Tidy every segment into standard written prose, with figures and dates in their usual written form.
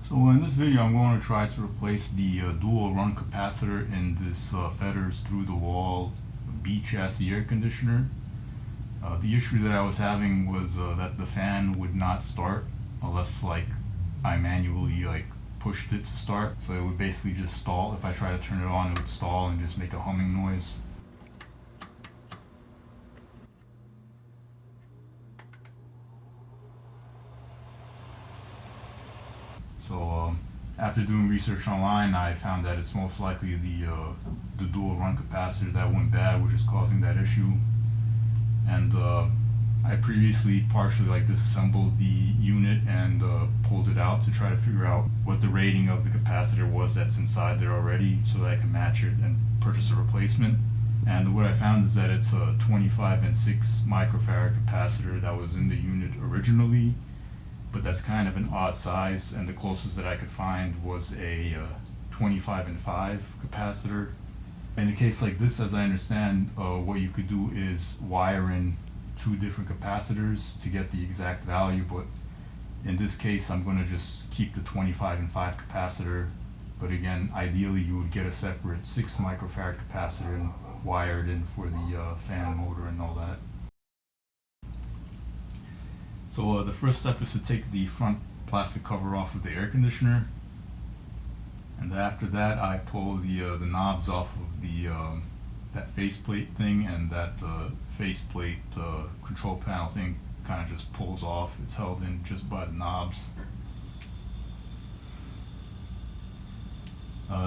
So in this video I'm going to try to replace the dual run capacitor in this Fetters through the wall B chassis air conditioner. The issue that I was having was that the fan would not start unless I manually pushed it to start. So it would basically just stall. If I try to turn it on, it would stall and just make a humming noise. So after doing research online, I found that it's most likely the dual run capacitor that went bad, which is causing that issue. And I previously partially disassembled the unit and pulled it out to try to figure out what the rating of the capacitor was that's inside there already, so that I can match it and purchase a replacement. And what I found is that it's a 25 and 6 microfarad capacitor that was in the unit originally, but that's kind of an odd size, and the closest that I could find was a 25 and 5 capacitor. In a case like this, as I understand, what you could do is wire in two different capacitors to get the exact value, but in this case I'm going to just keep the 25 and 5 capacitor. But again, ideally you would get a separate 6 microfarad capacitor and wire it in for the fan motor and all that. So the first step is to take the front plastic cover off of the air conditioner, and after that I pull the knobs off of the that faceplate thing, and that faceplate control panel thing kind of just pulls off. It's held in just by the knobs.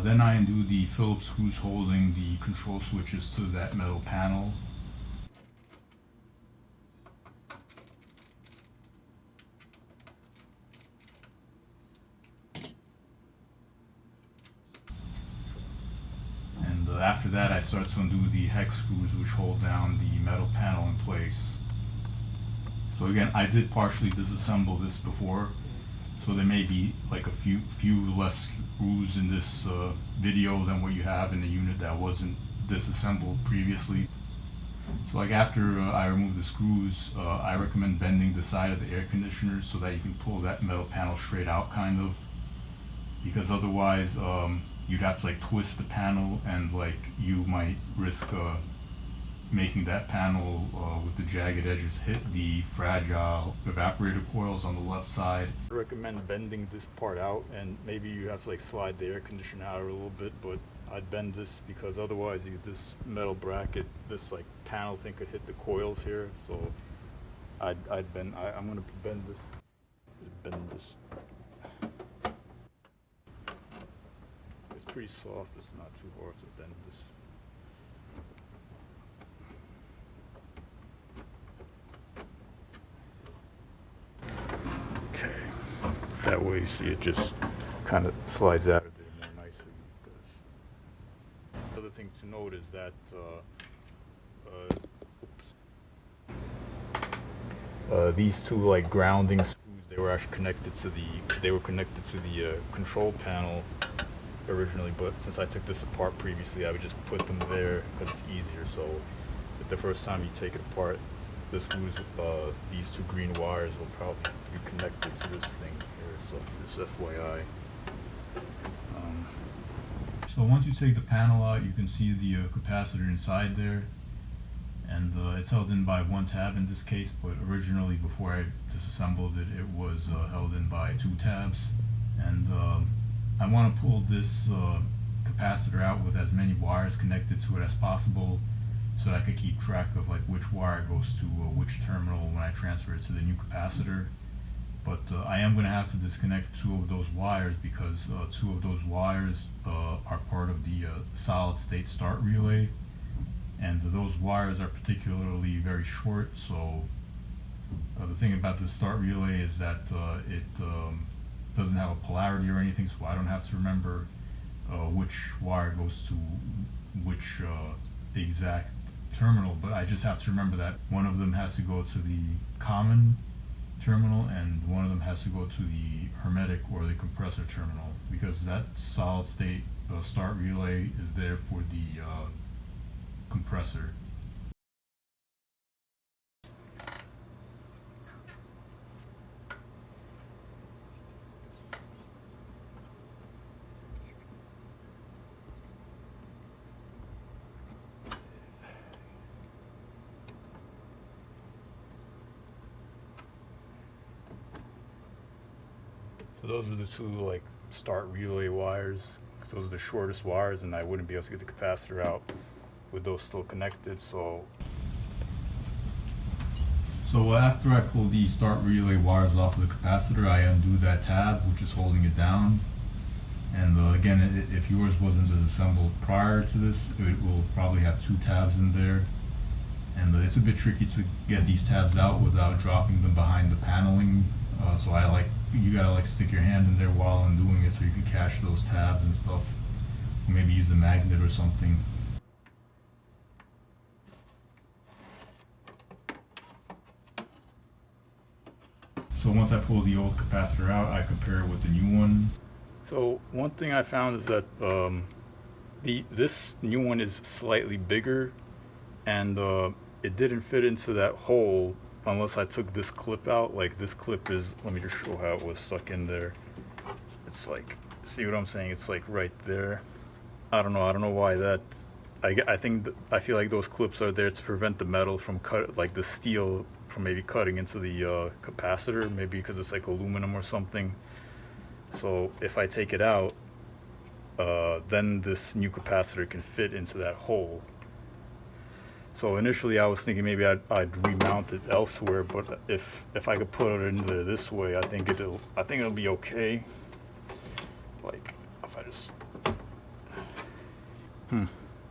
Then I undo the Phillips screws holding the control switches to that metal panel. After that, I start to undo the hex screws which hold down the metal panel in place. So again, I did partially disassemble this before, so there may be like a few less screws in this video than what you have in the unit that wasn't disassembled previously. So after I remove the screws, I recommend bending the side of the air conditioner so that you can pull that metal panel straight out, kind of, because otherwise you'd have to twist the panel, and you might risk making that panel with the jagged edges hit the fragile evaporator coils on the left side. I recommend bending this part out, and maybe you have to slide the air conditioner out a little bit, but I'd bend this because otherwise this metal bracket, this panel thing could hit the coils here. So I'm gonna bend this. It's pretty soft, it's not too hard to bend this. Okay, that way you see it just kind of slides out of there more nicely. The other thing to note is that these two grounding screws, they were actually connected to the control panel originally, but since I took this apart previously, I would just put them there because it's easier. So the first time you take it apart, the screws, these two green wires will probably be connected to this thing here, so just FYI. So once you take the panel out, you can see the capacitor inside there, and it's held in by one tab in this case, but originally before I disassembled it, it was held in by two tabs. And I want to pull this capacitor out with as many wires connected to it as possible, so I could keep track of which wire goes to which terminal when I transfer it to the new capacitor. But I am going to have to disconnect two of those wires because two of those wires are part of the solid state start relay, and those wires are particularly very short. So the thing about the start relay is that it doesn't have a polarity or anything, so I don't have to remember which wire goes to which exact terminal, but I just have to remember that one of them has to go to the common terminal and one of them has to go to the hermetic or the compressor terminal, because that solid state start relay is there for the compressor. So those are the two like start relay wires. Those are the shortest wires, and I wouldn't be able to get the capacitor out with those still connected. So after I pull the start relay wires off of the capacitor, I undo that tab which is holding it down. And again, if yours wasn't disassembled prior to this, it will probably have two tabs in there. And it's a bit tricky to get these tabs out without dropping them behind the paneling. So you gotta like stick your hand in there while undoing it so you can catch those tabs and stuff. Or maybe use a magnet or something. So once I pull the old capacitor out, I compare it with the new one. So one thing I found is that this new one is slightly bigger, and it didn't fit into that hole unless I took this clip out. Like this clip is, let me just show how it was stuck in there. It's like, see what I'm saying? It's like right there. I don't know why that. I feel like those clips are there to prevent the metal from like the steel from maybe cutting into the capacitor, maybe because it's like aluminum or something. So if I take it out, then this new capacitor can fit into that hole. So initially I was thinking maybe I'd remount it elsewhere, but if I could put it in there this way, I think it'll be okay. Like if I just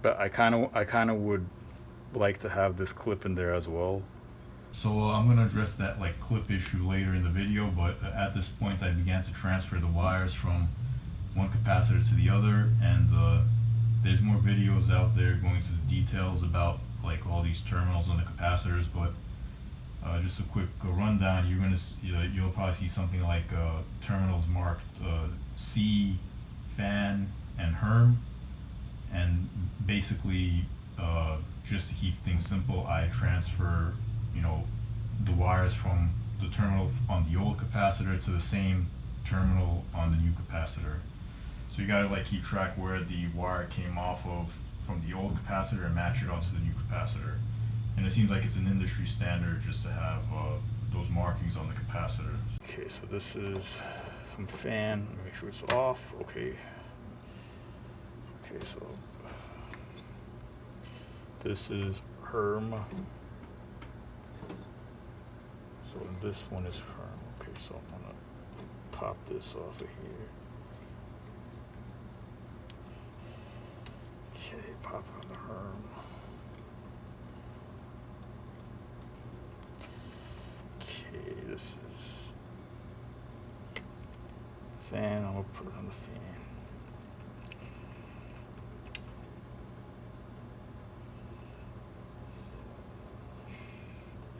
but I kind of would like to have this clip in there as well. So I'm going to address that like clip issue later in the video, but at this point I began to transfer the wires from one capacitor to the other, and there's more videos out there going into the details about like all these terminals on the capacitors, but just a quick rundown. You'll probably see something like terminals marked C, fan, and Herm, and basically just to keep things simple, I transfer the wires from the terminal on the old capacitor to the same terminal on the new capacitor. So you gotta like keep track where the wire came off of from the old capacitor and match it onto the new capacitor. And it seems like it's an industry standard just to have those markings on the capacitor. Okay, so this is some fan. Let me make sure it's off. Okay. Okay, so this is Herm. So this one is Herm. Okay, so I'm gonna pop this off of here. Okay, pop it on the Herm. Okay, this is fan. I'm gonna put it on the fan.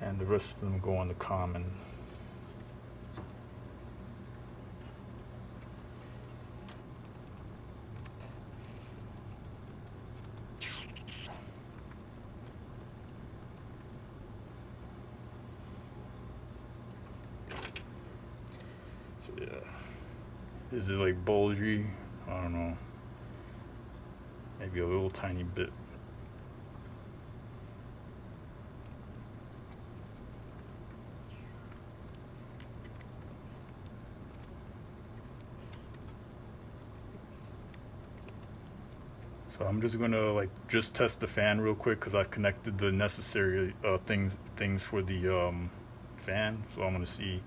And the rest of them go on the common. So yeah, is it like bulgy? I don't know. Maybe a little tiny bit. So I'm just gonna like just test the fan real quick because I've connected the necessary things for the fan. So I'm gonna see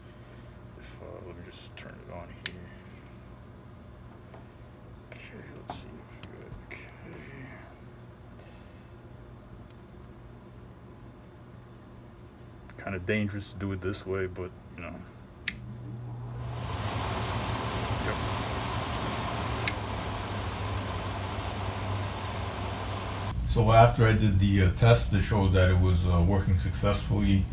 if let me just turn it on here. Okay, let's see if we got okay. Kind of dangerous to do it this way, but you know. Yep. So after I did the test, it showed that it was working successfully.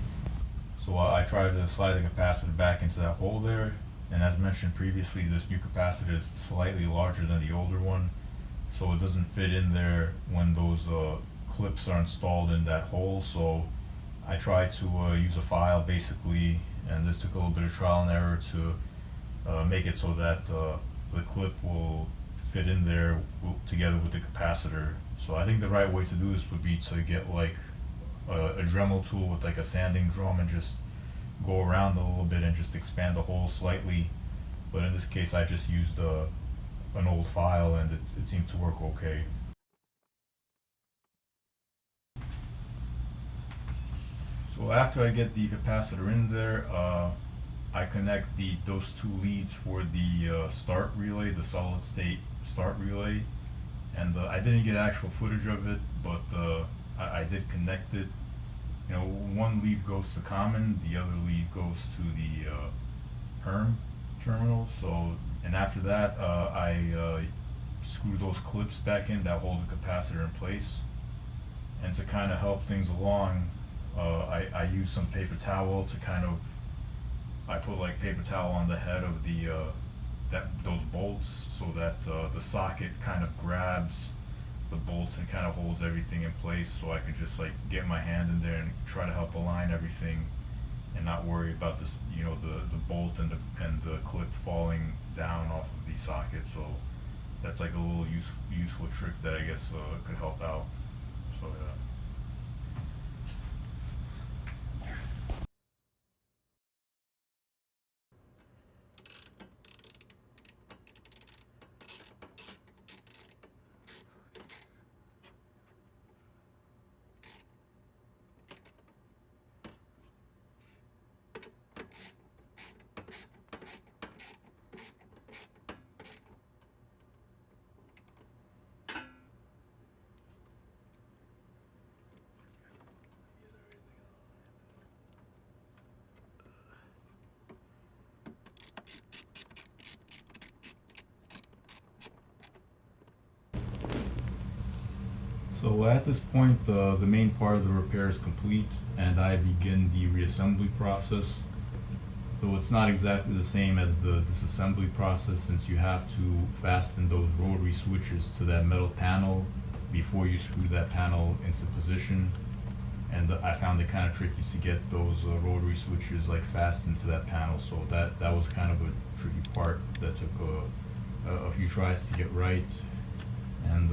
So I tried to slide the capacitor back into that hole there, and as mentioned previously, this new capacitor is slightly larger than the older one, so it doesn't fit in there when those clips are installed in that hole. So I tried to use a file basically, and this took a little bit of trial and error to make it so that the clip will fit in there together with the capacitor. So I think the right way to do this would be to get like a Dremel tool with like a sanding drum and just go around a little bit and just expand the hole slightly, But in this case, I just used an old file, and it seemed to work okay. So after I get the capacitor in there, I connect those two leads for the start relay, the solid state start relay, and I didn't get actual footage of it, but I did connect it. You know, one lead goes to common, the other lead goes to the perm terminal. So, and after that, I screw those clips back in that hold the capacitor in place. And to kind of help things along, I use some paper towel to kind of, I put like paper towel on the head of the those bolts, so that the socket kind of grabs the bolts and kind of holds everything in place, so I could just like get my hand in there and try to help align everything and not worry about this, you know, the bolt and the clip falling down off of the socket. So that's like a little useful trick that I guess could help out. So yeah. So at this point, the main part of the repair is complete, and I begin the reassembly process. Though it's not exactly the same as the disassembly process, since you have to fasten those rotary switches to that metal panel before you screw that panel into position. And I found it kind of tricky to get those rotary switches like fastened to that panel, so that was kind of a tricky part that took a few tries to get right. And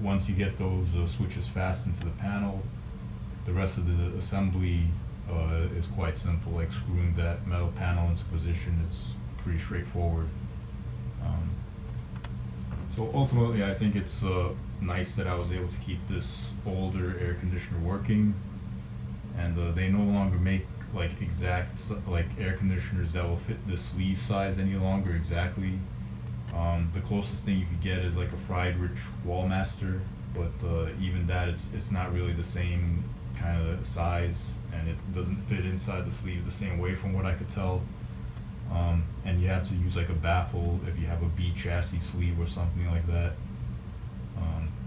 once you get those switches fastened to the panel, the rest of the assembly is quite simple, like screwing that metal panel into position. It's pretty straightforward. So ultimately, I think it's nice that I was able to keep this older air conditioner working, and they no longer make like exact like air conditioners that will fit the sleeve size any longer exactly. The closest thing you could get is like a Friedrich Wallmaster, but even that, it's not really the same kind of size, and it doesn't fit inside the sleeve the same way from what I could tell. And you have to use like a baffle if you have a B chassis sleeve or something like that.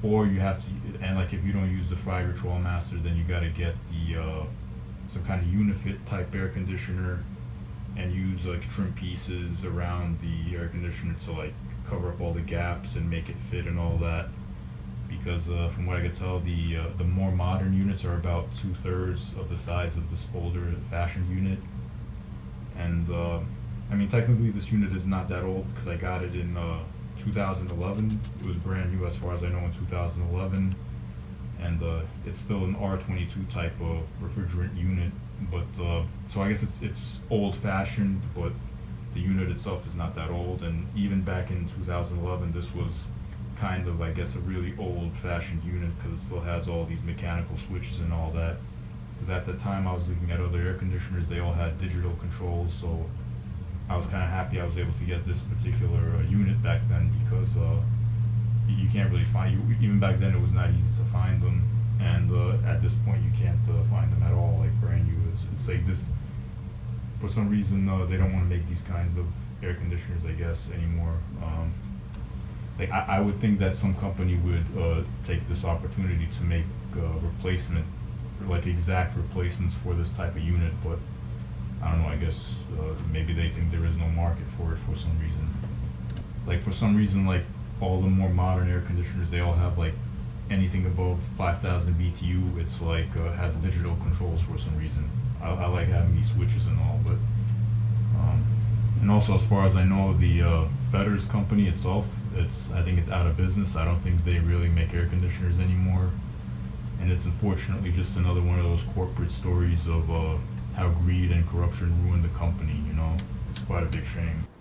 Or you have to, and like if you don't use the Friedrich Wallmaster, then you got to get the some kind of unifit type air conditioner, and use like trim pieces around the air conditioner to like cover up all the gaps and make it fit and all that. Because from what I could tell, the more modern units are about 2/3 of the size of this older fashioned unit. And I mean, technically this unit is not that old because I got it in 2011. It was brand new as far as I know in 2011. And it's still an R22 type of refrigerant unit. But so I guess it's old-fashioned, but the unit itself is not that old. And even back in 2011, this was kind of, I guess, a really old-fashioned unit because it still has all these mechanical switches and all that. Because at the time I was looking at other air conditioners, they all had digital controls, so I was kind of happy I was able to get this particular unit back then, because you can't really find, even back then it was not easy to find them, and at this point you can't find them at all, like brand new. It's like this, for some reason they don't want to make these kinds of air conditioners, I guess, anymore. Like I would think that some company would take this opportunity to make replacement, like exact replacements for this type of unit, but I don't know, I guess maybe they think there is no market for it for some reason. Like for some reason, like all the more modern air conditioners, they all have like anything above 5,000 BTU, it's like has digital controls for some reason. I like having these switches and all, but and also as far as I know, the Fetters company itself, I think it's out of business. I don't think they really make air conditioners anymore, and it's unfortunately just another one of those corporate stories of how greed and corruption ruined the company, you know. it's quite a big shame.